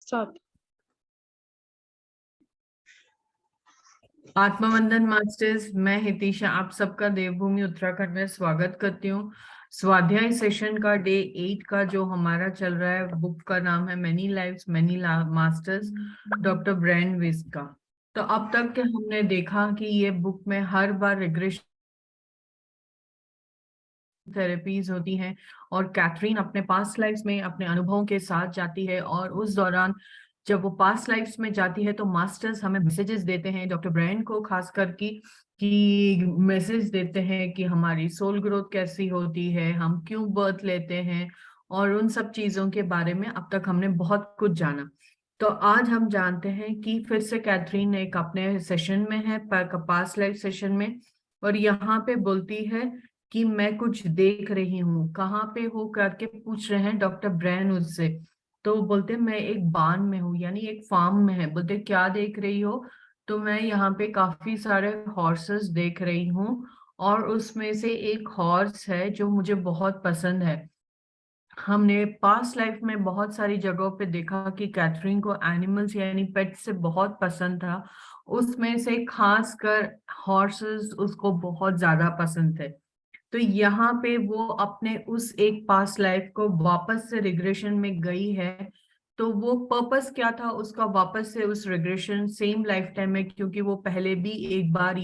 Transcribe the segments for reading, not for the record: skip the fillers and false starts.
साथ आत्मवंदन मास्टर्स, मैं हितिशा आप सबका देवभूमि उत्तराखंड में स्वागत करती हूँ। स्वाध्याय सेशन का डे 8 का जो हमारा चल रहा है, बुक का नाम है many lives many masters, doctor Brian Weiss का। तो अब तक के हमने देखा कि ये बुक में हर बार रिग्रेशन थेरेपीज होती हैं और कैथरीन अपने पास्ट लाइफ्स में अपने अनुभवों के साथ जाती है, और उस दौरान जब वो पास्ट लाइफ्स में जाती है तो मास्टर्स हमें मैसेजेस देते हैं, डॉक्टर ब्रायन को खास कर कि मैसेज देते हैं कि हमारी सोल ग्रोथ कैसी होती है, हम क्यों बर्थ लेते हैं, और उन सब चीजों के बारे में अब तक हमने बहुत कुछ जाना। तो आज हम जानते हैं कि फिर से कैथरीन एक अपने सेशन में है, पास्ट लाइफ सेशन में, और यहाँ पे बोलती है कि मैं कुछ देख रही हूँ। कहाँ पे हो करके पूछ रहे हैं डॉक्टर ब्रायन उससे। तो बोलते मैं एक बान में हूँ, यानी एक फार्म में है। बोलते क्या देख रही हो? तो मैं यहाँ पे काफी सारे हॉर्सेस देख रही हूँ, और उसमें से एक हॉर्स है जो मुझे बहुत पसंद है। हमने पास्ट लाइफ में बहुत सारी जगहों पे देखा कि कैथरीन को एनिमल्स यानी पेट से बहुत पसंद था, उसमें से खासकर हॉर्सेस उसको बहुत ज्यादा पसंद थे। तो यहाँ पे वो अपने उस एक पास्ट लाइफ को वापस से रिग्रेशन में गई है। तो वो पर्पस क्या था उसका वापस से उस रिग्रेशन सेम लाइफ टाइम में, क्योंकि वो पहले भी एक बार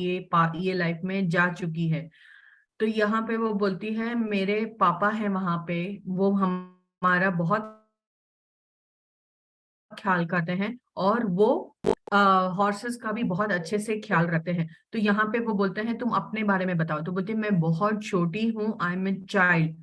ये लाइफ में जा चुकी है। तो यहाँ पे वो बोलती है मेरे पापा है वहां पे, वो हमारा बहुत ख्याल करते हैं, और वो हॉर्सेस का भी बहुत अच्छे से ख्याल रखते हैं। तो यहाँ पे वो बोलते हैं तुम अपने बारे में बताओ। तो बोलते हैं मैं बहुत छोटी हूँ, आई एम ए चाइल्ड।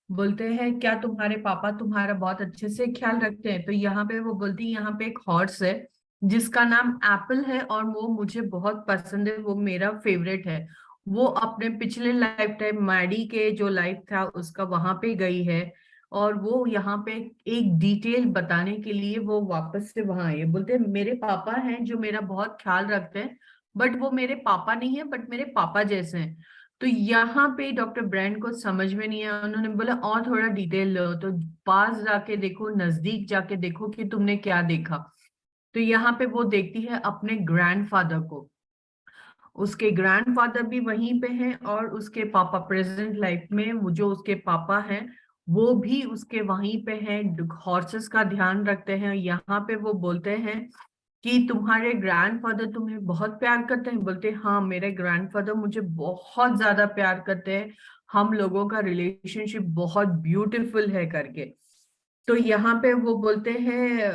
बोलते हैं क्या तुम्हारे पापा तुम्हारा बहुत अच्छे से ख्याल रखते हैं? तो यहाँ पे वो बोलती है यहाँ पे एक हॉर्स है जिसका नाम एप्पल है, और वो मुझे बहुत पसंद है, वो मेरा फेवरेट है। वो अपने पिछले लाइफ टाइम मैडी के जो लाइफ था उसका वहां पे गई है, और वो यहाँ पे एक डिटेल बताने के लिए वो वापस से वहां आई है। बोलते हैं मेरे पापा हैं जो मेरा बहुत ख्याल रखते हैं, बट वो मेरे पापा नहीं है, बट मेरे पापा जैसे हैं। तो यहाँ पे डॉक्टर ब्रायन को समझ में नहीं आया, उन्होंने बोला और थोड़ा डिटेल लो। तो पास जाके देखो, नजदीक जाके देखो कि तुमने क्या देखा। तो यहाँ पे वो देखती है अपने ग्रैंडफादर को। उसके ग्रैंडफादर भी वहीं पे हैं, और उसके पापा प्रेजेंट लाइफ में वो जो उसके पापा हैं वो भी उसके वहीं पे हैं, हॉर्सेस का ध्यान रखते हैं। यहाँ पे वो बोलते हैं कि तुम्हारे ग्रैंडफादर तुम्हें बहुत प्यार करते हैं? बोलते हैं हाँ, मेरे ग्रैंडफादर मुझे बहुत ज्यादा प्यार करते हैं, हम लोगों का रिलेशनशिप बहुत ब्यूटीफुल है करके। तो यहाँ पे वो बोलते हैं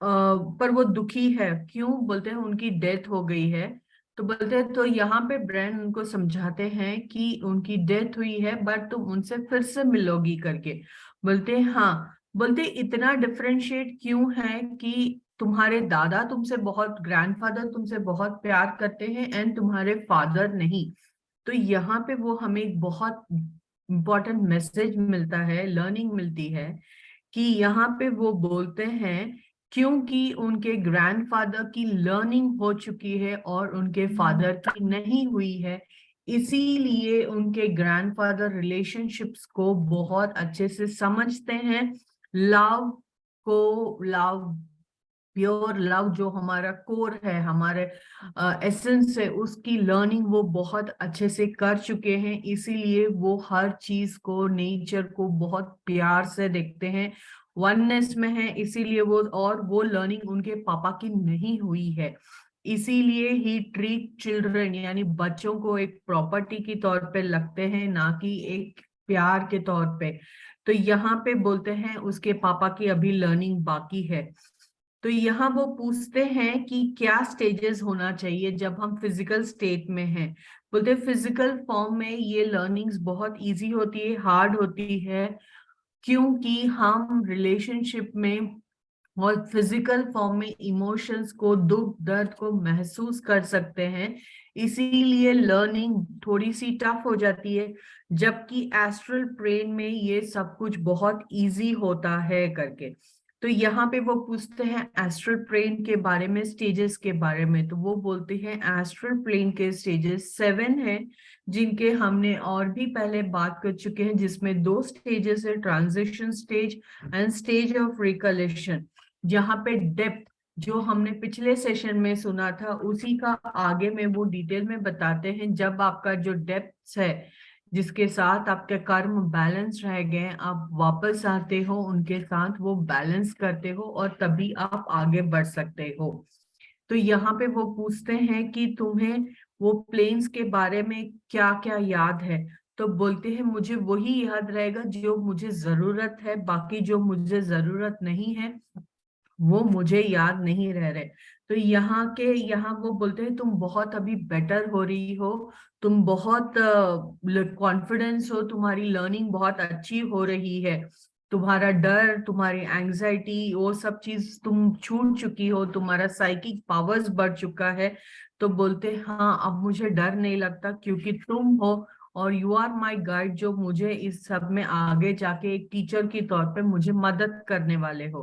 पर वो दुखी है, क्यों? बोलते हैं उनकी डेथ हो गई है। तो बोलते हैं, तो यहाँ पे ब्रायन उनको समझाते हैं कि उनकी डेथ हुई है बट तुम उनसे फिर से मिलोगी करके। बोलते हैं हाँ। बोलते इतना डिफरेंशिएट क्यों है कि तुम्हारे दादा तुमसे बहुत, ग्रैंडफादर तुमसे बहुत प्यार करते हैं एंड तुम्हारे फादर नहीं। तो यहाँ पे वो हमें एक बहुत इंपॉर्टेंट मैसेज मिलता है, लर्निंग मिलती है कि यहाँ पे वो बोलते हैं क्योंकि उनके ग्रैंडफादर की लर्निंग हो चुकी है और उनके फादर की नहीं हुई है, इसीलिए उनके ग्रैंडफादर रिलेशनशिप्स को बहुत अच्छे से समझते हैं। लव को, लव, प्योर लव जो हमारा कोर है, हमारे एसेंस है, उसकी लर्निंग वो बहुत अच्छे से कर चुके हैं। इसीलिए वो हर चीज को, नेचर को बहुत प्यार से देखते हैं, वननेस में है। इसीलिए वो, और वो लर्निंग उनके पापा की नहीं हुई है। इसीलिए ही ट्रीट चिल्ड्रन यानी बच्चों को एक प्रॉपर्टी के तौर पे लगते हैं, ना कि एक प्यार के तौर पे। तो यहाँ पे बोलते हैं उसके पापा की अभी लर्निंग बाकी है। तो यहाँ वो पूछते हैं कि क्या स्टेजेस होना चाहिए जब हम फिजिकल स्टेट में हैं। बोलते फिजिकल फॉर्म में ये लर्निंग्स बहुत इजी होती है, हार्ड होती है, क्योंकि हम रिलेशनशिप में और फिजिकल फॉर्म में इमोशंस को, दुख दर्द को महसूस कर सकते हैं। इसीलिए लर्निंग थोड़ी सी टफ हो जाती है, जबकि एस्ट्रल प्लेन में ये सब कुछ बहुत इजी होता है करके। तो यहाँ पे वो पूछते हैं एस्ट्रल प्लेन के बारे में, स्टेजेस के बारे में। तो वो बोलते हैं एस्ट्रल प्लेन के स्टेजेस 7 हैं, जिनके हमने और भी पहले बात कर चुके हैं, जिसमें 2 स्टेजेस है, transition stage and stage of recollection. जहाँ पे डेप्थ जो हमने पिछले सेशन में सुना था उसी का आगे में वो डिटेल में बताते हैं। जब आपका जो डेप्थ है जिसके साथ आपके कर्म बैलेंस रह गए, आप वापस आते हो उनके साथ, वो बैलेंस करते हो और तभी आप आगे बढ़ सकते हो। तो यहाँ पे वो पूछते हैं कि तुम्हें वो प्लेन्स के बारे में क्या क्या याद है। तो बोलते हैं मुझे वही याद रहेगा जो मुझे जरूरत है, बाकी जो मुझे जरूरत नहीं है वो मुझे याद नहीं रह रहे। तो यहाँ वो बोलते हैं तुम बहुत अभी बेटर हो रही हो, तुम बहुत कॉन्फिडेंस हो, तुम्हारी लर्निंग बहुत अच्छी हो रही है, तुम्हारा डर, तुम्हारी एंजाइटी, वो सब चीज तुम छूट चुकी हो, तुम्हारा साइकिक पावर्स बढ़ चुका है। तो बोलते हैं हाँ अब मुझे डर नहीं लगता क्योंकि तुम हो और यू आर माई गाइड, जो मुझे इस सब में आगे जाके एक टीचर के तौर पे मुझे मदद करने वाले हो।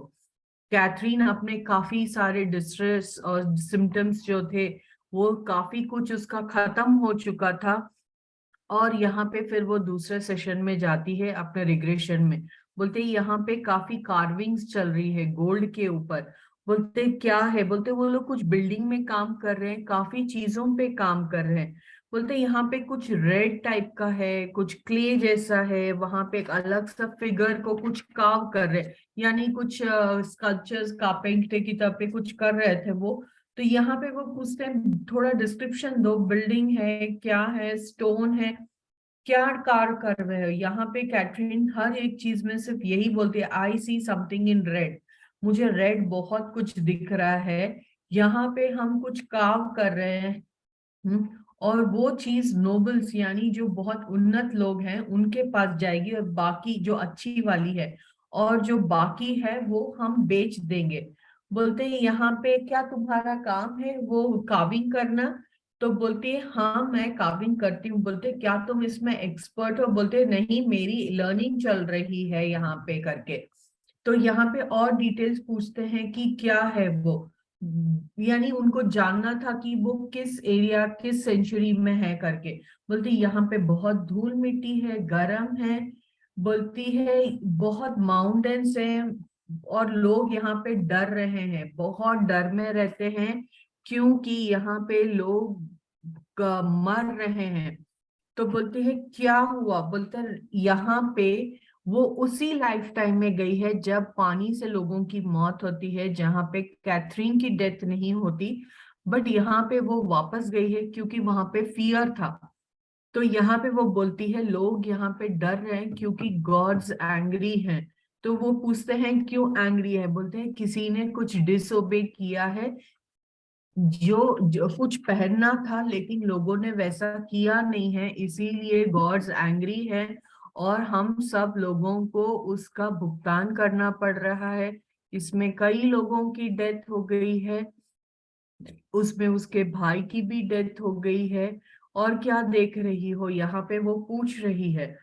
कैथरीन अपने काफी सारे डिस्ट्रेस और सिम्टम्स जो थे वो काफी कुछ उसका खत्म हो चुका था। और यहाँ पे फिर वो दूसरे सेशन में जाती है अपने रिग्रेशन में। बोलते यहाँ पे काफी कार्विंग्स चल रही है गोल्ड के ऊपर। बोलते क्या है, बोलते वो लोग कुछ बिल्डिंग में काम कर रहे हैं, काफी चीजों पे काम कर रहे हैं। बोलते यहाँ पे कुछ रेड टाइप का है, कुछ क्ले जैसा है, वहां पे एक अलग सा फिगर को कुछ कार्व कर रहे हैं, यानी कुछ स्कल्पचर्स कारपेंटर की तरह पे कुछ कर रहे थे वो। तो यहाँ पे वो पूछते हैं थोड़ा डिस्क्रिप्शन दो, बिल्डिंग है क्या है, स्टोन है, क्या कार्य कर रहे हो। यहाँ पे कैथरीन हर एक चीज में सिर्फ यही बोलती है आई सी समथिंग इन रेड, मुझे रेड बहुत कुछ दिख रहा है, यहाँ पे हम कुछ काम कर रहे हैं। और वो चीज नोबल्स यानी जो बहुत उन्नत लोग हैं उनके पास जाएगी, और बाकी जो अच्छी वाली है और जो बाकी है वो हम बेच देंगे। बोलते हैं यहाँ पे क्या तुम्हारा काम है वो काविंग करना। तो बोलती है हाँ मैं काविंग करती हूँ। बोलते क्या तुम इसमें एक्सपर्ट हो। बोलते नहीं मेरी लर्निंग चल रही है यहाँ पे करके। तो यहाँ पे और डिटेल्स पूछते हैं कि क्या है वो, यानी उनको जानना था कि वो किस एरिया किस सेंचुरी में है करके। बोलती यहाँ पे बहुत धूल मिट्टी है, गर्म है, बोलती है बहुत माउंटेन्स है, और लोग यहाँ पे डर रहे हैं, बहुत डर में रहते हैं क्योंकि यहाँ पे लोग मर रहे हैं। तो बोलते हैं क्या हुआ। बोलते हैं यहाँ पे वो उसी लाइफ टाइम में गई है जब पानी से लोगों की मौत होती है, जहाँ पे कैथरीन की डेथ नहीं होती, बट यहाँ पे वो वापस गई है क्योंकि वहां पे फियर था। तो यहाँ पे वो बोलती है लोग यहाँ पे डर रहे हैं क्योंकि गॉड्स एंग्री हैं। तो वो पूछते हैं क्यों एंग्री है। बोलते हैं किसी ने कुछ डिसोबे किया है, जो कुछ पहनना था लेकिन लोगों ने वैसा किया नहीं है, इसीलिए गॉड्स एंग्री है और हम सब लोगों को उसका भुगतान करना पड़ रहा है। इसमें कई लोगों की डेथ हो गई है, उसमें उसके भाई की भी डेथ हो गई है। और क्या देख रही हो, यहाँ पे वो पूछ रही है।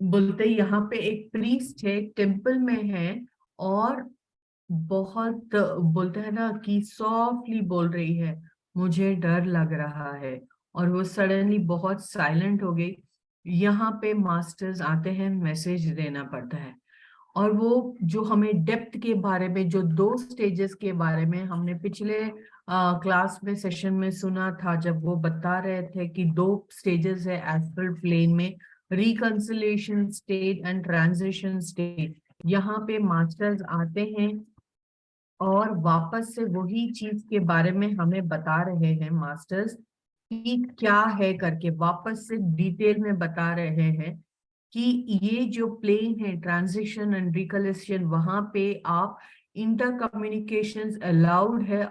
बोलते यहाँ पे एक प्रीस्ट है, टेम्पल में है, और बहुत बोलते हैं ना कि सॉफ्टली बोल रही है मुझे डर लग रहा है, और वो सडनली बहुत साइलेंट हो गई। यहाँ पे मास्टर्स आते हैं, मैसेज देना पड़ता है। और वो जो हमें डेप्थ के बारे में, जो दो स्टेजेस के बारे में हमने पिछले क्लास में सेशन में सुना था, जब वो बता रहे थे कि दो स्टेजेस है एस्ट्रल प्लेन में, reconciliation state and transition state. यहाँ पे मास्टर्स आते हैं और वापस से वही चीज के बारे में हमें बता रहे हैं मास्टर्स कि क्या है करके, वापस से डिटेल में बता रहे हैं कि ये जो प्लेन है ट्रांजिशन एंड रिकलेक्शन, वहां पे आप इंटर कम्युनिकेशन अलाउड है,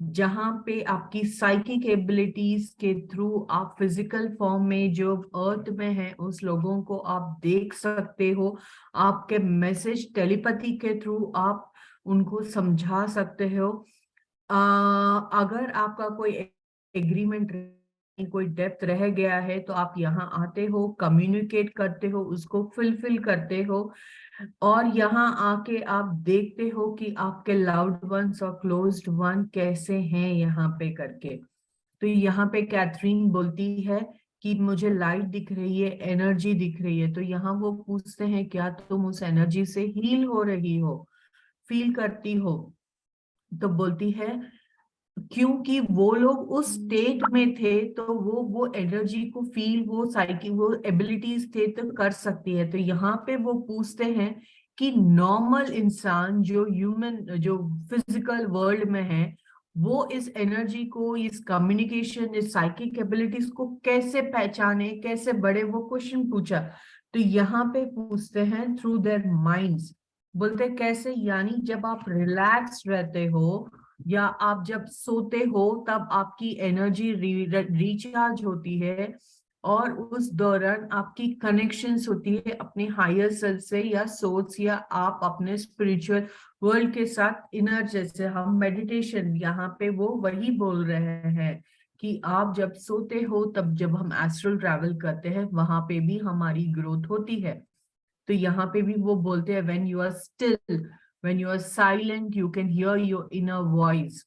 जहां पे आपकी साइकिक एबिलिटीज के थ्रू आप फिजिकल फॉर्म में जो अर्थ में है उस लोगों को आप देख सकते हो, आपके मैसेज टेलीपैथी के थ्रू आप उनको समझा सकते हो। अगर आपका कोई एग्रीमेंट, कोई डेप्थ रह गया है तो आप यहाँ आते हो, कम्युनिकेट करते हो, उसको फुलफिल करते हो, और यहाँ आके आप देखते हो कि आपके लाउड वंस और क्लोज्ड वन कैसे हैं यहाँ पे करके। तो यहाँ पे कैथरीन बोलती है कि मुझे लाइट दिख रही है, एनर्जी दिख रही है। तो यहाँ वो पूछते हैं क्या तुम उस एनर्जी से हील हो रही हो। फील करती हो? तो बोलती है क्योंकि वो लोग उस स्टेट में थे, तो वो एनर्जी को फील, वो साइकिल, वो एबिलिटीज थे तो कर सकती है। तो यहाँ पे वो पूछते हैं कि नॉर्मल इंसान जो ह्यूमन, जो फिजिकल वर्ल्ड में है, वो इस एनर्जी को, इस कम्युनिकेशन, इस साइकिक एबिलिटीज को कैसे पहचाने, कैसे बढ़े, वो क्वेश्चन पूछा। तो यहाँ पे पूछते हैं थ्रू देयर माइंड्स। बोलते कैसे, यानी जब आप रिलैक्स रहते हो या आप जब सोते हो तब आपकी एनर्जी रिचार्ज होती है, और उस दौरान आपकी कनेक्शंस होती है अपने हायर सेल्फ से या सोर्स, या आप अपने स्पिरिचुअल वर्ल्ड के साथ इनर, जैसे हम मेडिटेशन, यहाँ पे वो वही बोल रहे हैं कि आप जब सोते हो तब जब हम एस्ट्रल ट्रैवल करते हैं वहां पे भी हमारी ग्रोथ होती है। तो यहाँ पे भी वो बोलते हैं when you are still, when you are silent, you can hear your inner voice.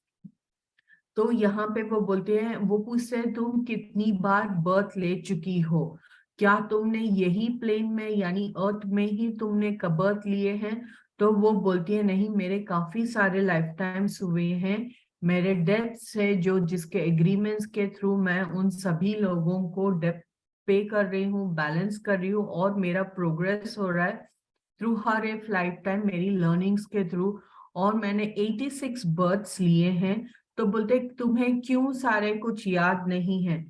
तो यहाँ पे वो बोलते हैं, वो पूछते हैं तुम कितनी बार बर्थ ले चुकी हो, क्या तुमने यही प्लेन में यानी अर्थ में ही तुमने बर्थ लिए हैं? तो वो बोलती है नहीं, मेरे काफी सारे लाइफ टाइम्स हुए हैं, मेरे डेथ से जो जिसके एग्रीमेंट्स के थ्रू मैं उन सभी लोगों को डेप्थ पे कर रही हूँ, बैलेंस कर रही हूँ, और मेरा प्रोग्रेस हो रहा है थ्रू हर एक लाइफ टाइम मेरी लर्निंग्स के थ्रू, और मैंने 86 बर्थ्स लिए हैं। तो बोलते तुम्हें क्यों सारे कुछ याद नहीं है?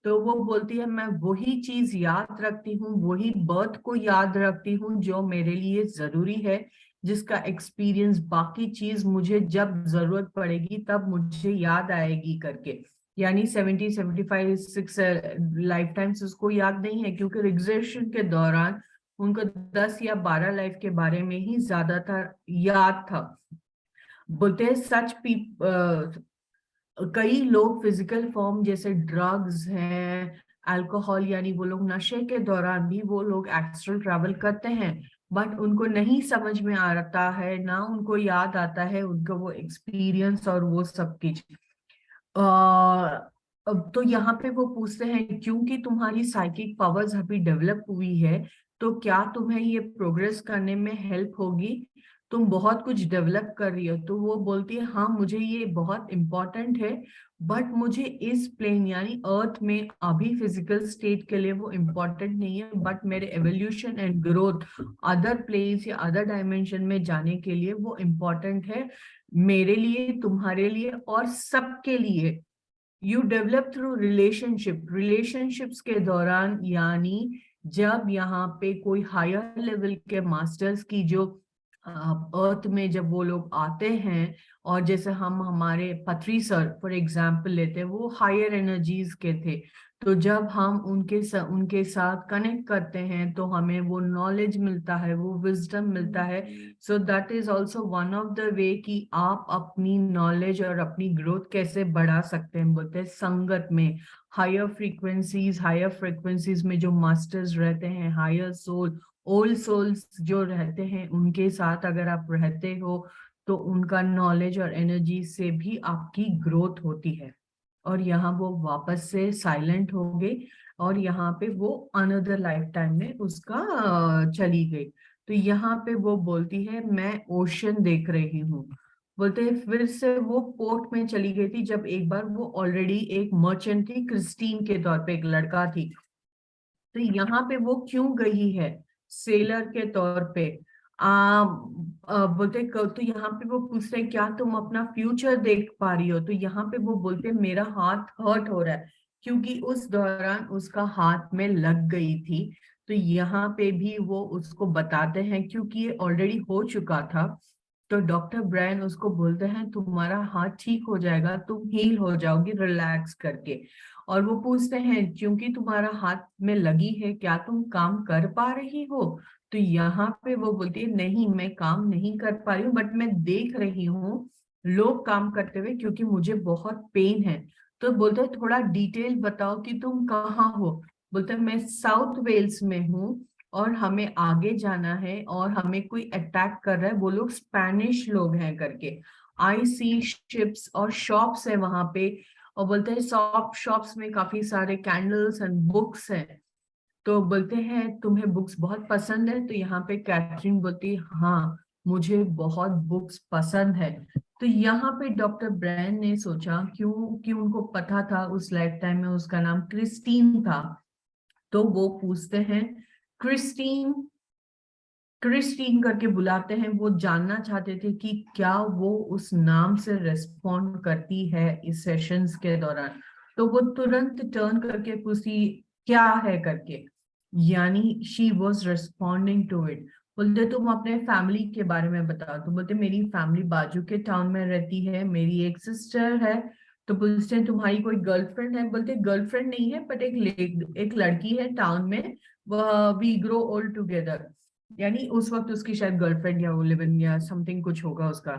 तो वो बोलती है मैं वही चीज याद रखती हूँ, वही बर्थ को याद रखती हूँ जो मेरे लिए जरूरी है, जिसका एक्सपीरियंस, बाकी चीज मुझे जब जरूरत पड़ेगी तब मुझे याद आएगी करके। यानी 70-75 6 लाइफ टाइम्स उसको याद नहीं है, क्योंकि रिग्रेशन के दौरान उनको 10 या 12 लाइफ के बारे में ही ज्यादातर याद था। बोलते हैं सच कई लोग फिजिकल फॉर्म जैसे ड्रग्स हैं, अल्कोहल, यानी वो लोग नशे के दौरान भी वो लोग एस्ट्रल ट्रैवल करते हैं, बट उनको नहीं समझ में आता है, ना उनको याद आता है उनको वो एक्सपीरियंस और वो सब कुछ। अब तो यहाँ पे वो पूछते हैं क्योंकि तुम्हारी साइकिक पावर्स अभी डेवलप हुई है, तो क्या तुम्हें ये प्रोग्रेस करने में हेल्प होगी? तुम बहुत कुछ डेवलप कर रही हो। तो वो बोलती है हाँ, मुझे ये बहुत इंपॉर्टेंट है, बट मुझे इस प्लेन यानी अर्थ में अभी फिजिकल स्टेट के लिए वो इम्पोर्टेंट नहीं है, बट मेरे evolution and growth other planes या अदर डायमेंशन में जाने के लिए वो इम्पोर्टेंट है, मेरे लिए, तुम्हारे लिए और सबके लिए। यू डेवलप थ्रू रिलेशनशिप्स के दौरान, यानी जब यहाँ पे कोई हायर लेवल के मास्टर्स की जो अर्थ में जब वो लोग आते हैं, और जैसे हम हमारे पथरी सर फॉर एग्जाम्पल लेते हैं, वो हायर एनर्जीज के थे, तो जब हम उनके साथ कनेक्ट करते हैं तो हमें वो नॉलेज मिलता है, वो विजडम मिलता है। So that is also one of the way कि आप अपनी नॉलेज और अपनी ग्रोथ कैसे बढ़ा सकते हैं। बोलते हैं संगत में, हायर फ्रिक्वेंसीज में जो मास्टर्स रहते हैं, हायर सोल, ओल्ड सोल्स जो रहते हैं, उनके साथ अगर आप रहते हो तो उनका नॉलेज और एनर्जी से भी आपकी ग्रोथ होती है। और यहाँ वो वापस से साइलेंट हो गए, और यहाँ पे वो अनदर लाइफ टाइम में उसका चली गई। तो यहाँ पे वो बोलती है मैं ओशन देख रही हूँ। बोलते हैं फिर से वो पोर्ट में चली गई थी, जब एक बार वो ऑलरेडी एक मर्चेंट थी, क्रिस्टीन के तौर पे एक लड़का थी। तो यहाँ पे वो क्यों गई है सेलर के तौर पे? बोलते तो यहाँ पे वो पूछते हैं क्या तुम अपना फ्यूचर देख पा रही हो? तो यहाँ पे वो बोलते मेरा हाथ हर्ट हो रहा है, क्योंकि उस दौरान उसका हाथ में लग गई थी। तो यहाँ पे भी वो उसको बताते हैं, क्योंकि ये ऑलरेडी हो चुका था। तो डॉक्टर ब्रायन उसको बोलते हैं तुम्हारा हाथ ठीक हो जाएगा, तुम हील हो जाओगी रिलैक्स करके। और वो पूछते हैं क्योंकि तुम्हारा हाथ में लगी है, क्या तुम काम कर पा रही हो? तो यहाँ पे वो बोलती है नहीं, मैं काम नहीं कर पा रही हूँ, बट मैं देख रही हूँ लोग काम करते हुए, क्योंकि मुझे बहुत पेन है। तो बोलते हैं थोड़ा डिटेल बताओ कि तुम कहाँ हो? बोलते हैं मैं साउथ वेल्स में हूँ, और हमें आगे जाना है, और हमें कोई अटैक कर रहा है, वो लोग स्पेनिश लोग हैं करके। आई सी शिप्स और शॉप्स है वहां पे, और बोलते हैं शॉप्स में काफी सारे कैंडल्स एंड बुक्स हैं। तो बोलते हैं तुम्हें बुक्स बहुत पसंद है? तो यहाँ पे कैथरीन बोलती है हाँ, मुझे बहुत बुक्स पसंद है। तो यहाँ पे डॉक्टर ब्रैन ने सोचा, क्यों कि उनको पता था उस लाइफ टाइम में उसका नाम क्रिस्टीन था, तो वो पूछते हैं क्रिस्टीन, क्रिस्टीन करके बुलाते हैं। वो जानना चाहते थे कि क्या वो उस नाम से रेस्पॉन्ड करती है इस सेशंस के दौरान। तो वो तुरंत टर्न करके पूछती क्या है करके, यानी she was responding to it. बोलते तुम अपने फैमिली के बारे में बताओ। तो बोलते मेरी फैमिली बाजू के टाउन में रहती है, मेरी एक सिस्टर है। तो पूछते हैं तुम्हारी कोई गर्लफ्रेंड है? बोलते गर्लफ्रेंड नहीं है, बट एक लड़की है टाउन में, वह वी ग्रो ओल्ड टुगेदर। यानी उस वक्त उसकी शायद गर्लफ्रेंड या वो लिव इन या समथिंग कुछ होगा उसका।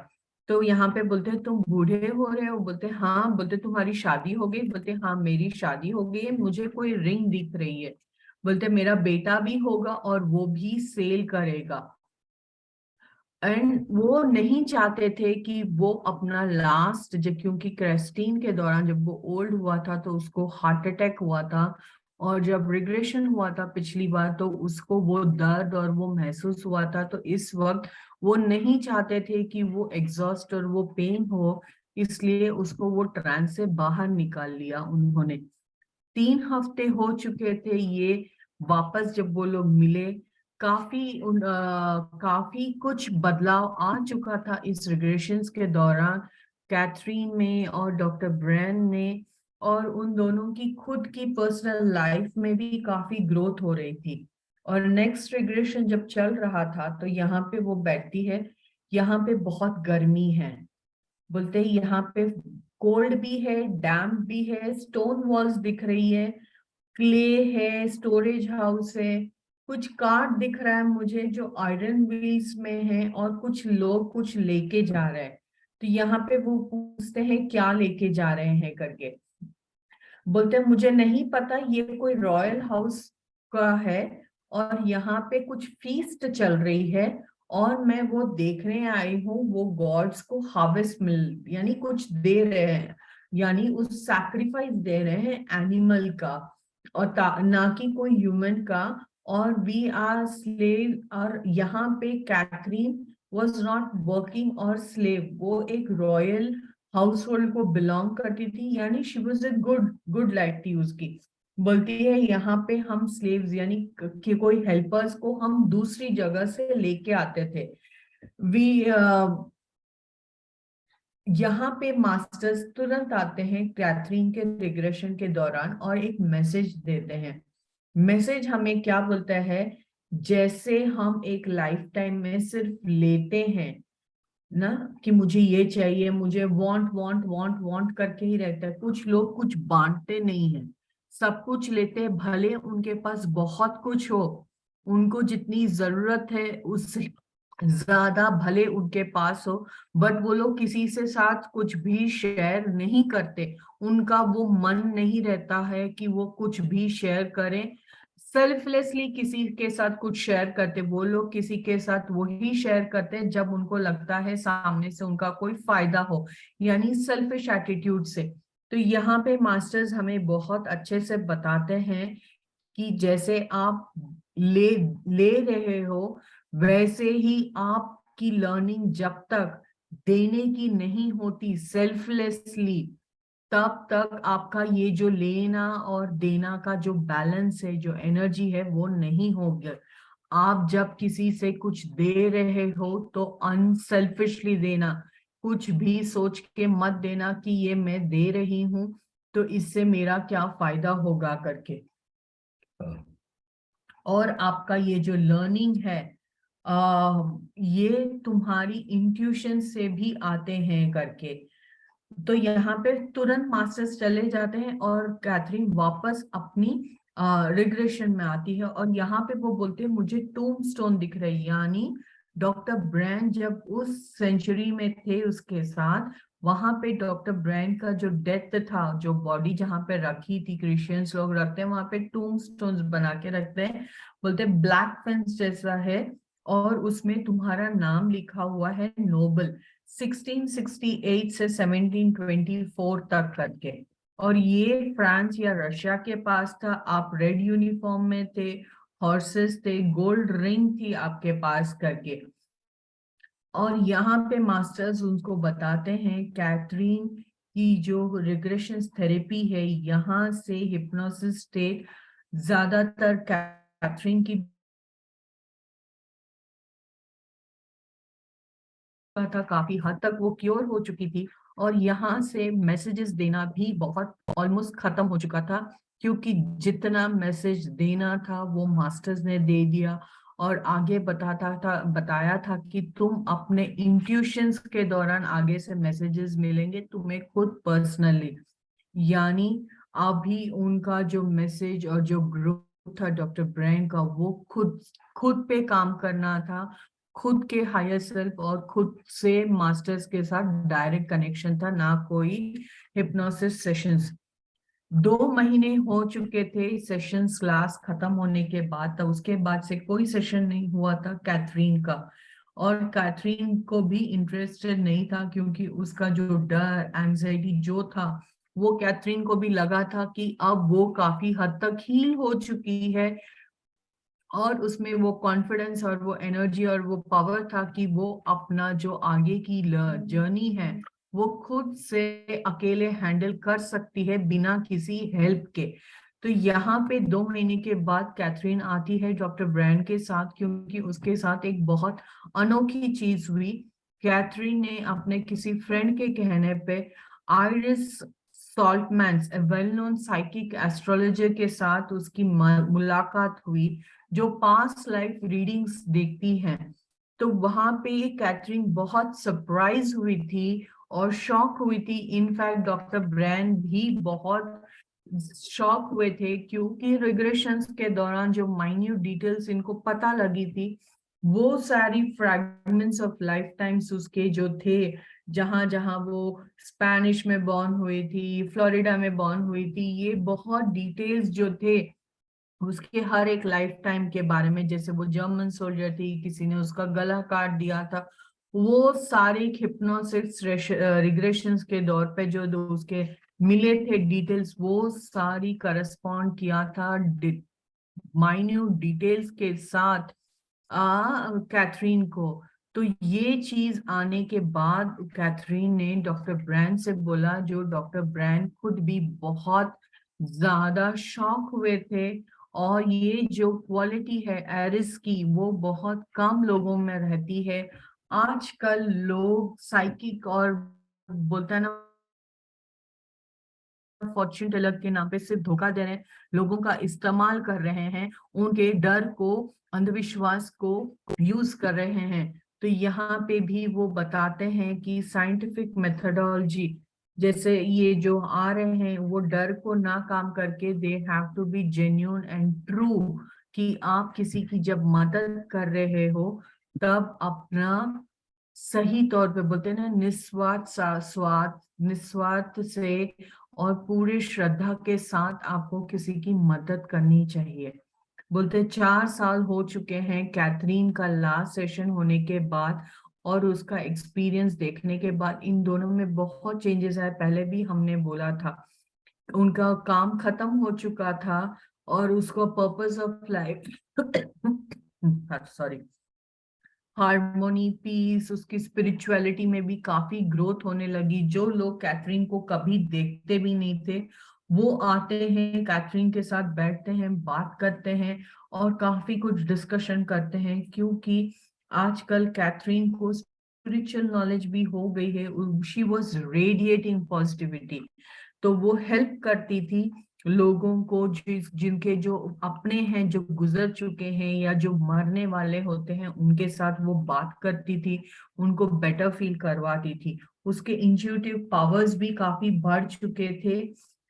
तो यहाँ पे बोलते हैं तुम बूढ़े हो रहे हो? बोलते हाँ। बोलते तुम्हारी शादी हो गई? बोलते हाँ मेरी शादी हो गई है, मुझे कोई रिंग दिख रही है। बोलते मेरा बेटा भी होगा और वो भी सेल करेगा। एंड वो नहीं चाहते थे कि वो अपना लास्ट, जब क्योंकि क्रिस्टीन के दौरान जब वो ओल्ड हुआ था तो उसको हार्ट अटैक हुआ था, और जब रिग्रेशन हुआ था पिछली बार तो उसको वो दर्द और वो महसूस हुआ था। तो इस वक्त वो नहीं चाहते थे कि वो एग्जॉस्ट और वो पेन हो, इसलिए उसको वो ट्रांस से बाहर निकाल लिया उन्होंने। 3 हफ्ते हो चुके थे ये, वापस जब वो लोग मिले, काफी कुछ बदलाव आ चुका था इस रिग्रेशंस के दौरान, कैथरीन में और डॉक्टर ब्रैन ने। और उन दोनों की खुद की पर्सनल लाइफ में भी काफी ग्रोथ हो रही थी। और नेक्स्ट रिग्रेशन जब चल रहा था तो यहाँ पे वो बैठती है, यहाँ पे बहुत गर्मी है। बोलते हैं यहाँ पे कोल्ड भी है, डैम्प भी है, स्टोन वॉल्स दिख रही है, क्ले है, स्टोरेज हाउस है, कुछ कार्ड दिख रहा है मुझे जो आयरन व्हील्स में है, और कुछ लोग कुछ लेके जा रहे हैं। तो यहाँ पे वो पूछते हैं क्या लेके जा रहे हैं करके। बोलते हैं मुझे नहीं पता, ये कोई रॉयल हाउस का है और यहाँ पे कुछ फीस्ट चल रही है, और मैं वो देखने आई हूँ, वो गॉड्स को हार्वेस्ट मिल यानी कुछ दे रहे हैं, यानी उस सैक्रिफाइस दे रहे हैं एनिमल का, और ना कि कोई ह्यूमन का। और वी आर स्लेव, और यहाँ पे कैथरीन वॉज नॉट वर्किंग और स्लेव, वो एक रॉयल हाउस होल्ड को बिलोंग करती थी, यानी she was a good good life थी उसकी। बोलती है यहाँ पे हम स्लेव्स यानी कि कोई हेल्पर्स को हम दूसरी जगह से लेके आते थे। वी यहाँ पे मास्टर्स तुरंत आते हैं कैथरीन के रिग्रेशन के दौरान और एक मैसेज देते हैं। मैसेज हमें क्या बोलता है, जैसे हम एक लाइफ टाइम में सिर्फ लेते हैं ना, कि मुझे ये चाहिए, मुझे वांट वांट वांट वांट करके ही रहता है। कुछ लोग कुछ बांटते नहीं है, सब कुछ लेते हैं, भले उनके पास बहुत कुछ हो, उनको जितनी जरूरत है उससे ज्यादा भले उनके पास हो, बट वो लोग किसी से साथ कुछ भी शेयर नहीं करते। उनका वो मन नहीं रहता है कि वो कुछ भी शेयर करें। सेल्फलेसली किसी के साथ कुछ शेयर करते, वो लोग किसी के साथ वही शेयर करते हैं जब उनको लगता है सामने से उनका कोई फायदा हो, यानी सेल्फिश एटीट्यूड से। तो यहाँ पे मास्टर्स हमें बहुत अच्छे से बताते हैं कि जैसे आप ले ले रहे हो, वैसे ही आपकी लर्निंग जब तक देने की नहीं होती सेल्फलेसली, तब तक आपका ये जो लेना और देना का जो बैलेंस है, जो एनर्जी है, वो नहीं होगी। आप जब किसी से कुछ दे रहे हो तो अनसेल्फिशली देना, कुछ भी सोच के मत देना कि ये मैं दे रही हूं तो इससे मेरा क्या फायदा होगा करके। और आपका ये जो लर्निंग है, ये तुम्हारी इंट्यूशन से भी आते हैं करके। तो यहाँ पे तुरंत मास्टर्स चले जाते हैं और कैथरीन वापस अपनी रिग्रेशन में आती है, और यहाँ पे वो बोलते हैं मुझे टूम स्टोन दिख रही है, यानी डॉक्टर ब्रैन जब उस सेंचुरी में थे उसके साथ, वहां पे डॉक्टर ब्रैन का जो डेथ था, जो बॉडी जहां पे रखी थी, क्रिश्चियंस लोग रखते हैं वहां पे टूम स्टोन्स बना के रखते हैं। बोलते हैं ब्लैक फेंस जैसा है, और उसमें तुम्हारा नाम लिखा हुआ है नोबल, 1668 से 1724 तक करके। और ये फ्रांस या रशिया के पास था। आप रेड यूनिफॉर्म में थे, हॉर्सेस थे, गोल्ड रिंग थी आपके पास करके। और यहाँ पे मास्टर्स उनको बताते हैं कैथरीन की जो रिग्रेशन थेरेपी है, यहाँ से हिप्नोसिस स्टेट ज्यादातर कैथरीन की था, काफी हद तक वो क्योर हो चुकी थी। और यहाँ से मैसेजेस देना भी बहुत ऑलमोस्ट खत्म हो चुका था, क्योंकि जितना मैसेज देना था वो मास्टर्स ने दे दिया। और आगे बताया था कि तुम अपने इंट्यूशंस के दौरान आगे से मैसेजेस मिलेंगे तुम्हें खुद पर्सनली। यानी अभी उनका जो मैसेज और जो ग्रुप था डॉक्टर ब्रेन का, वो खुद खुद पे काम करना था, खुद के हायर सेल्फ और खुद से मास्टर्स के साथ डायरेक्ट कनेक्शन था, ना कोई हिप्नोसिस सेशंस। 2 महीने हो चुके थे सेशंस क्लास खत्म होने के बाद, तो उसके बाद से कोई सेशन नहीं हुआ था कैथरीन का। और कैथरीन को भी इंटरेस्टेड नहीं था, क्योंकि उसका जो डर एंजाइटी जो था, वो कैथरीन को भी लगा था कि अब वो काफी हद तक हील हो चुकी है, और उसमें वो कॉन्फिडेंस और वो एनर्जी और वो पावर था कि वो अपना जो आगे की जर्नी है वो खुद से अकेले हैंडल कर सकती है बिना किसी हेल्प के। तो यहाँ पे 2 महीने के बाद कैथरीन आती है डॉक्टर ब्रैंड के साथ, क्योंकि उसके साथ एक बहुत अनोखी चीज हुई। कैथरीन ने अपने किसी फ्रेंड के कहने पे Iris Saltmans, well known psychic astrologer के साथ उसकी मुलाकात हुई, जो पास्ट लाइफ रीडिंग्स देखती हैं। तो वहां पे ये कैथरीन बहुत सरप्राइज हुई थी और शॉक हुई थी। इनफैक्ट डॉक्टर ब्रैन भी बहुत शॉक हुए थे, क्योंकि रिग्रेशंस के दौरान जो माइन्यूट डिटेल्स इनको पता लगी थी, वो सारी फ्रैगमेंट्स ऑफ लाइफ टाइम्स उसके जो थे, जहां जहां वो स्पेनिश में बॉर्न हुई थी, फ्लोरिडा में बॉर्न हुई थी, ये बहुत डिटेल्स जो थे उसके हर एक लाइफ टाइम के बारे में, जैसे वो जर्मन सोल्जर थी, किसी ने उसका गला काट दिया था, वो सारे हिप्नोसिस रिग्रेशंस के दौर पे जो उसके मिले थे डिटेल्स, वो सारी करस्पॉन्ड किया था माइन्यूट डिटेल्स के साथ कैथरीन को। तो ये चीज आने के बाद कैथरीन ने डॉक्टर ब्रैंड से बोला, जो डॉक्टर ब्रैंड खुद भी बहुत ज्यादा शॉक हुए थे। और ये जो क्वालिटी है एरिस की, वो बहुत कम लोगों में रहती है। आजकल लोग साइकिक और बोलता है ना फॉर्च्यून टेलर के नाम पे सिर्फ धोखा दे रहे हैं, लोगों का इस्तेमाल कर रहे हैं, उनके डर को, अंधविश्वास को यूज कर रहे हैं। तो यहाँ पे भी वो बताते हैं कि साइंटिफिक मेथोडोलॉजी, जैसे ये जो आ रहे हैं, वो डर को ना काम करके they have to be genuine and true, कि आप किसी की जब मदद कर रहे हो तब अपना सही तौर पे, बोलते हैं ना, निस्वार्थ से और पूरी श्रद्धा के साथ आपको किसी की मदद करनी चाहिए। बोलते 4 साल हो चुके हैं कैथरीन का लास्ट सेशन होने के बाद, और उसका एक्सपीरियंस देखने के बाद इन दोनों में बहुत चेंजेस आए। पहले भी हमने बोला था, उनका काम खत्म हो चुका था और उसको purpose of life sorry, harmony, peace, उसकी स्पिरिचुअलिटी में भी काफी ग्रोथ होने लगी। जो लोग कैथरीन को कभी देखते भी नहीं थे, वो आते हैं कैथरीन के साथ, बैठते हैं, बात करते हैं और काफी कुछ डिस्कशन करते हैं, क्योंकि आजकल कैथरीन को स्पिरिचुअल नॉलेज भी हो गई है। शी वॉज रेडिएटिंग पॉजिटिविटी, तो वो हेल्प करती थी लोगों को, जिनके जो अपने हैं, जो गुजर चुके हैं या जो मरने वाले होते हैं, उनके साथ वो बात करती थी, उनको बेटर फील करवाती थी। उसके इंट्यूटिव पावर्स भी काफी बढ़ चुके थे।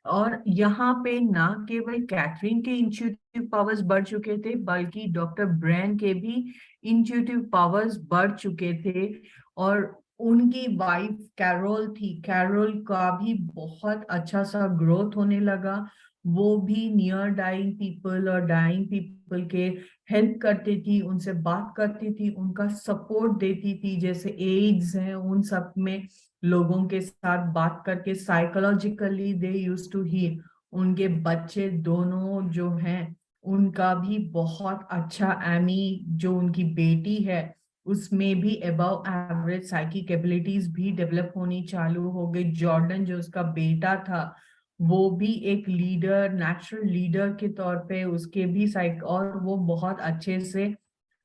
और यहाँ पे ना केवल कैथरीन के इंट्यूटिव पावर्स बढ़ चुके थे, बल्कि डॉक्टर ब्रेन के भी इंट्यूटिव पावर्स बढ़ चुके थे। और उनकी वाइफ कैरोल थी, कैरोल का भी बहुत अच्छा सा ग्रोथ होने लगा। वो भी नियर डाइंग पीपल और डाइंग पीपल के हेल्प करती थी, उनसे बात करती थी, उनका सपोर्ट देती थी। जैसे एड्स है, उन सब में लोगों के साथ बात करके psychologically they use to heal. उनके बच्चे दोनों जो हैं, उनका भी बहुत अच्छा, एमी जो उनकी बेटी है, उसमें भी अबव एवरेज साइकिक एबिलिटीज भी डेवलप होनी चालू हो गई। जॉर्डन जो उसका बेटा था वो भी एक लीडर, नेचुरल लीडर के तौर पे उसके भी साइक, और वो बहुत अच्छे से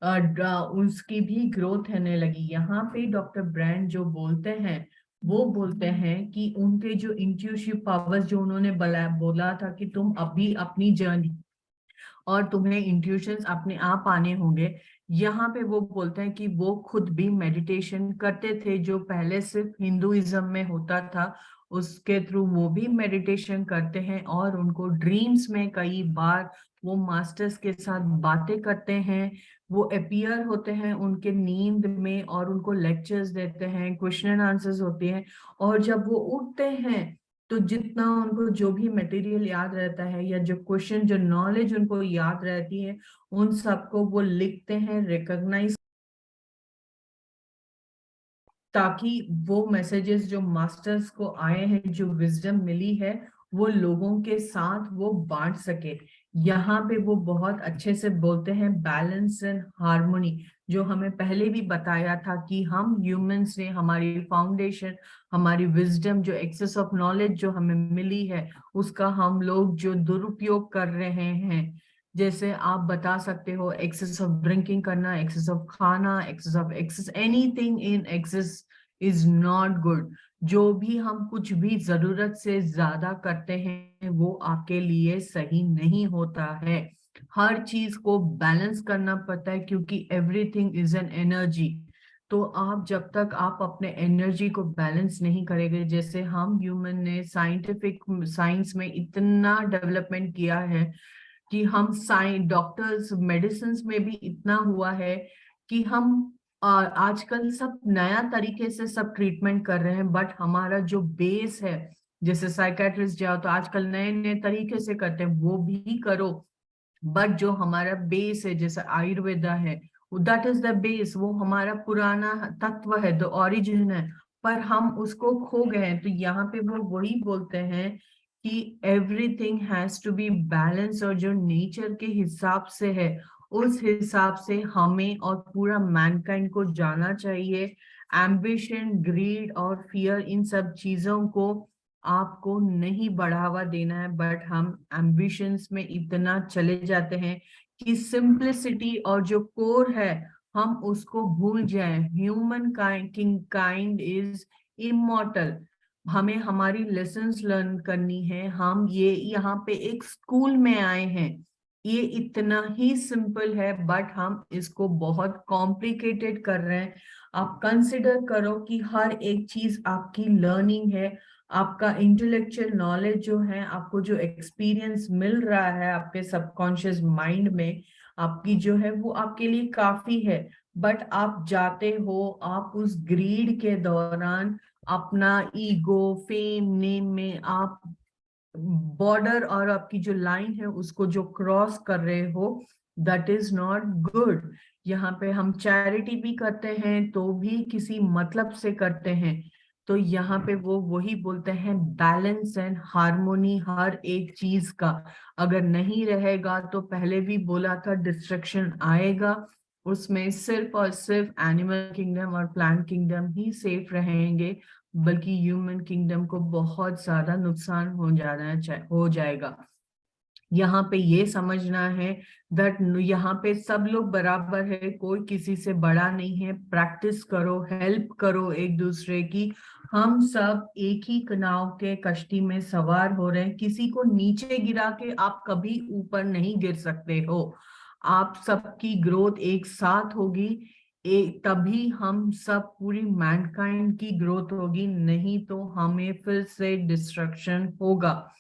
उसकी भी ग्रोथ होने लगी। यहाँ पे डॉक्टर ब्रांड जो बोलते हैं वो बोलते हैं कि उनके जो इंट्यूटिव पावर्स जो उन्होंने बोला था कि तुम अभी अपनी जर्नी और तुम्हें इंट्यूशंस अपने आप आने होंगे। यहाँ पे वो बोलते हैं कि वो खुद भी मेडिटेशन करते थे, जो पहले सिर्फ हिंदुइज्म में होता था, उसके थ्रू वो भी मेडिटेशन करते हैं, और उनको ड्रीम्स में कई बार वो मास्टर्स के साथ बातें करते हैं, वो अपीयर होते हैं उनके नींद में और उनको लेक्चर्स देते हैं, क्वेश्चन एंड आंसर्स होते हैं। और जब वो उठते हैं तो जितना उनको जो भी मटेरियल याद रहता है या जो क्वेश्चन, जो नॉलेज उनको याद रहती है, उन सबको वो लिखते हैं, रिकॉग्नाइज, ताकि वो मैसेजेस जो मास्टर्स को आए हैं, जो विजडम मिली है, वो लोगों के साथ वो बांट सके। यहाँ पे वो बहुत अच्छे से बोलते हैं बैलेंस एंड हार्मोनी, जो हमें पहले भी बताया था कि हम ह्यूमंस ने हमारी फाउंडेशन, हमारी विजडम, जो एक्सेस ऑफ नॉलेज जो हमें मिली है, उसका हम लोग जो दुरुपयोग कर रहे हैं। जैसे आप बता सकते हो एक्सेस ऑफ ड्रिंकिंग करना, एक्सेस ऑफ खाना, excess anything in excess is not good. जो भी हम कुछ भी जरूरत से ज्यादा करते हैं वो आपके लिए सही नहीं होता है। हर चीज को बैलेंस करना पड़ता है, क्योंकि एवरीथिंग इज एन एनर्जी। तो आप जब तक आप अपने एनर्जी को बैलेंस नहीं करेंगे, जैसे हम ह्यूमन ने साइंटिफिक साइंस में इतना डेवलपमेंट किया है कि हम डॉक्टर्स मेडिसिन में भी इतना हुआ है कि हम आजकल सब नया तरीके से सब ट्रीटमेंट कर रहे हैं, बट हमारा जो बेस है, जैसे साइकेट्रिस्ट जाओ तो आजकल नए नए तरीके से करते हैं, वो भी करो, बट जो हमारा बेस है, जैसे आयुर्वेदा है, दैट इज द बेस, वो हमारा पुराना तत्व है, द ओरिजिन है, पर हम उसको खो गए हैं। तो यहाँ पे वो वही बोलते हैं कि everything has to be balance, और जो नेचर के हिसाब से है उस हिसाब से हमें और पूरा मैनकाइंड को जाना चाहिए। एम्बिशन, ग्रीड और फियर, इन सब चीजों को आपको नहीं बढ़ावा देना है, बट हम एम्बिशंस में इतना चले जाते हैं कि सिंप्लिसिटी और जो कोर है हम उसको भूल जाएं। Human kind is immortal. हमें हमारी लेसन्स लर्न करनी है। हम ये यहाँ पे एक स्कूल में आए हैं, ये इतना ही सिंपल है, बट हम इसको बहुत कॉम्प्लिकेटेड कर रहे हैं। आप कंसिडर करो कि हर एक चीज आपकी लर्निंग है, आपका इंटेलेक्चुअल नॉलेज जो है, आपको जो एक्सपीरियंस मिल रहा है आपके सबकॉन्शियस माइंड में, आपकी जो है वो आपके लिए काफी है। बट आप जाते हो, आप उस ग्रीड के दौरान अपना ईगो, फेम, नेम में आप बॉर्डर और आपकी जो लाइन है उसको जो क्रॉस कर रहे हो, दैट इज नॉट गुड। यहाँ पे हम चैरिटी भी करते हैं तो भी किसी मतलब से करते हैं। तो यहाँ पे वो वही बोलते हैं बैलेंस एंड हार्मोनी हर एक चीज का अगर नहीं रहेगा तो पहले भी बोला था डिस्ट्रक्शन आएगा। उसमें सिर्फ और सिर्फ एनिमल किंगडम और प्लांट किंगडम ही सेफ रहेंगे, बल्कि ह्यूमन किंगडम को बहुत ज्यादा नुकसान हो जाएगा। यहाँ पे ये समझना है दैट यहाँ पे सब लोग बराबर है, कोई किसी से बड़ा नहीं है। प्रैक्टिस करो, हेल्प करो एक दूसरे की। हम सब एक ही नाव के कश्ती में सवार हो रहे हैं, किसी को नीचे गिरा के आप कभी ऊपर नहीं गिर सकते हो। आप सबकी ग्रोथ एक साथ होगी, एक तभी हम सब पूरी मैनकाइंड की ग्रोथ होगी, नहीं तो हमें फिर से डिस्ट्रक्शन होगा।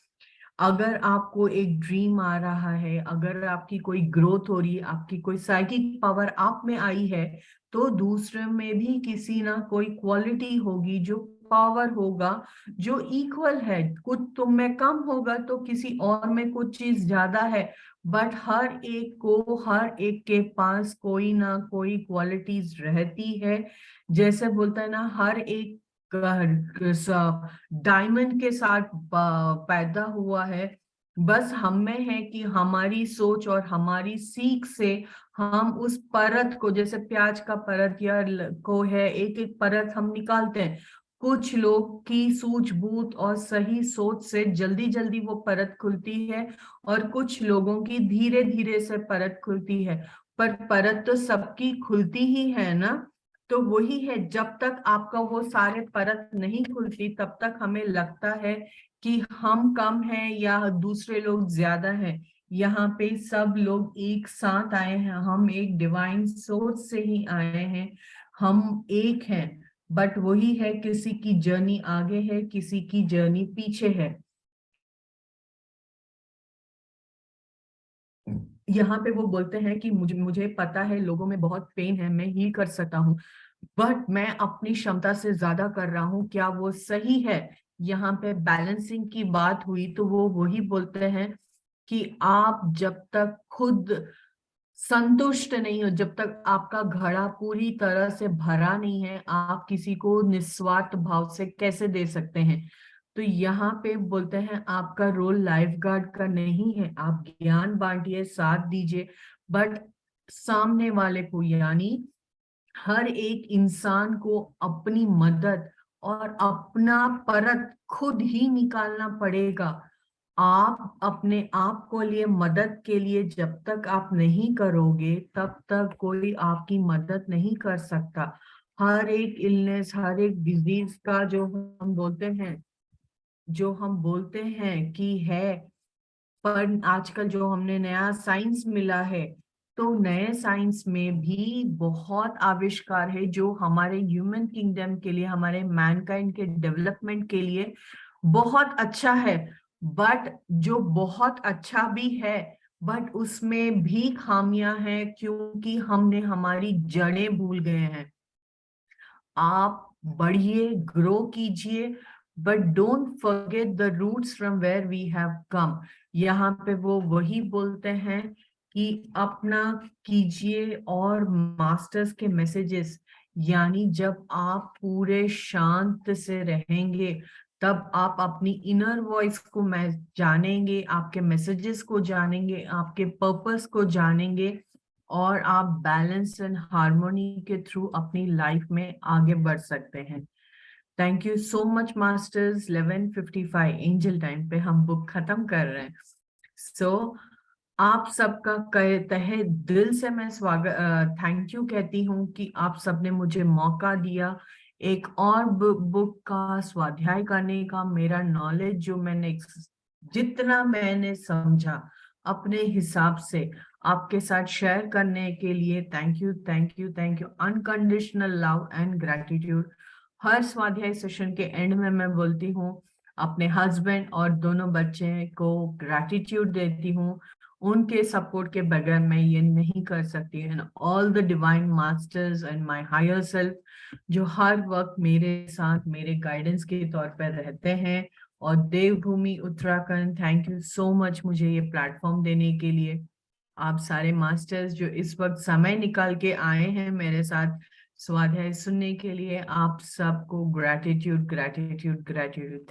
अगर आपको एक ड्रीम आ रहा है, अगर आपकी कोई ग्रोथ हो रही है, आपकी कोई साइकिक पावर आप में आई है, तो दूसरे में भी किसी ना कोई क्वालिटी होगी, जो पावर होगा जो इक्वल है। कुछ तुम में कम होगा तो किसी और में कुछ चीज ज्यादा है, बट हर एक के पास कोई ना कोई क्वालिटीज रहती है। जैसे बोलता है ना, हर एक डायमंड के साथ पैदा हुआ है, बस हम में है कि हमारी सोच और हमारी सीख से हम उस परत को, जैसे प्याज का परत या को है, एक एक परत हम निकालते हैं। कुछ लोग की सूझबूझ और सही सोच से जल्दी जल्दी वो परत खुलती है, और कुछ लोगों की धीरे धीरे से परत खुलती है। पर परत तो सबकी खुलती ही है ना। तो वही है, जब तक आपका वो सारे परत नहीं खुलती तब तक हमें लगता है कि हम कम हैं या दूसरे लोग ज्यादा हैं। यहाँ पे सब लोग एक साथ आए हैं, हम एक डिवाइन सोर्स से ही आए हैं, हम एक हैं। बट वही है, किसी की जर्नी आगे है, किसी की जर्नी पीछे है। यहाँ पे वो बोलते हैं कि मुझे मुझे पता है लोगों में बहुत पेन है, मैं हील कर सकता हूँ, बट मैं अपनी क्षमता से ज्यादा कर रहा हूँ, क्या वो सही है? यहाँ पे बैलेंसिंग की बात हुई तो वो वही बोलते हैं कि आप जब तक खुद संतुष्ट नहीं हो, जब तक आपका घड़ा पूरी तरह से भरा नहीं है, आप किसी को निस्वार्थ भाव से कैसे दे सकते हैं? तो यहाँ पे बोलते हैं आपका रोल लाइफ गार्ड का नहीं है, आप ज्ञान बांटिए, साथ दीजिए, बट सामने वाले को, यानी हर एक इंसान को अपनी मदद और अपना परत खुद ही निकालना पड़ेगा। आप अपने आप को लिए मदद के लिए जब तक आप नहीं करोगे तब तक कोई आपकी मदद नहीं कर सकता। हर एक इलनेस, हर एक डिजीज का जो हम बोलते हैं कि है, पर आजकल जो हमने नया साइंस मिला है, तो नए साइंस में भी बहुत आविष्कार है जो हमारे ह्यूमन किंगडम के लिए, हमारे मैनकाइंड के डेवलपमेंट के लिए बहुत अच्छा है। बट जो बहुत अच्छा भी है, बट उसमें भी खामियां हैं, क्योंकि हमने हमारी जड़ें भूल गए हैं। आप बढ़िए, ग्रो कीजिए, but don't forget the roots from where we have come. यहाँ पे वो वही बोलते हैं कि अपना कीजिए, और मास्टर्स के मैसेजेस, यानी जब आप पूरे शांत से रहेंगे तब आप अपनी इनर वॉइस को जानेंगे, आपके मैसेजेस को जानेंगे, आपके पर्पस को जानेंगे, और आप बैलेंस एंड हार्मोनी के थ्रू अपनी लाइफ में आगे बढ़ सकते हैं। Thank you so much masters. 11:55 angel time पे हम बुक खत्म कर रहे हैं। सो आप सबका तहे दिल से मैं स्वागत, थैंक यू कहती हूँ कि आप सबने मुझे मौका दिया एक और बुक का स्वाध्याय करने का। मेरा नॉलेज जो जितना मैंने समझा अपने हिसाब से आपके साथ शेयर करने के लिए thank you, thank you, thank you. Unconditional love and gratitude. हर स्वाध्याय सेशन के एंड में मैं बोलती हूँ, अपने हस्बैंड और दोनों बच्चे को ग्रेटिट्यूड देती हूँ। उनके सपोर्ट के बगैर मैं ये नहीं कर सकती। And all the divine masters and my higher self जो हर वक्त मेरे साथ मेरे गाइडेंस के तौर पर रहते हैं। और Devbhoomi Uttarakhand, thank you so much मुझे ये प्लेटफॉर्म देने के लिए। आप सारे मास्टर्स जो इस वक्त समय निकाल के आए हैं मेरे साथ स्वाध्याय सुनने के लिए, आप सबको ग्रैटिट्यूड, ग्रैटिट्यूड, ग्रैटिट्यूड।